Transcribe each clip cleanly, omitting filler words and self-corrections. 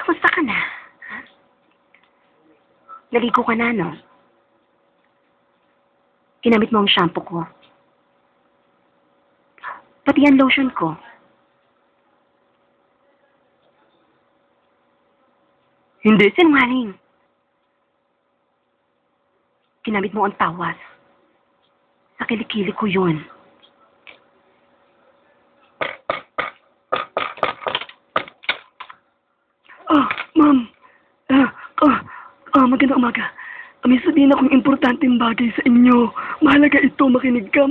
Kamusta ka na? Ha? Naligo ka na, no? Ginamit mo ang shampoo ko. Pati ang lotion ko. Hindi, sinungaling. Ginamit mo ang tawas. Sa kilikili ko yun. Ma'am. Magandang umaga. May sabihin akong importanteng bagay sa inyo. Mahalaga ito. Makinig ka.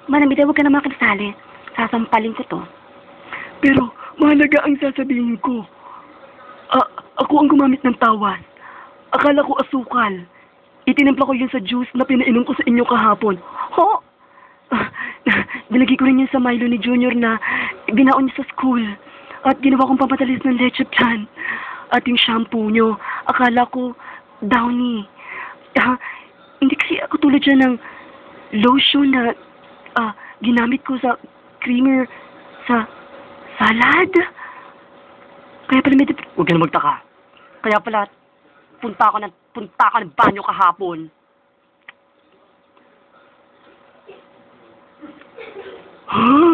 Manang Bida, huwag ka na makinsali. Sasampalin ko to. Pero, mahalaga ang sasabihin ko. Ako ang gumamit ng tawas. Akala ko asukal. Itinimpla ko yun sa juice na pinainom ko sa inyo kahapon. Ho? Nilagay ko rin yun sa Milo ni Junior na binaon niya sa school. At ginawa kong pampatalis ng leche plan. At yung shampoo nyo, akala ko Downy. Hindi kasi ako tulad dyan ng lotion na ginamit ko sa creamer sa salad. Kaya pala may... Huwag ka na magtaka. Kaya pala, punta ka ng banyo kahapon. Huh?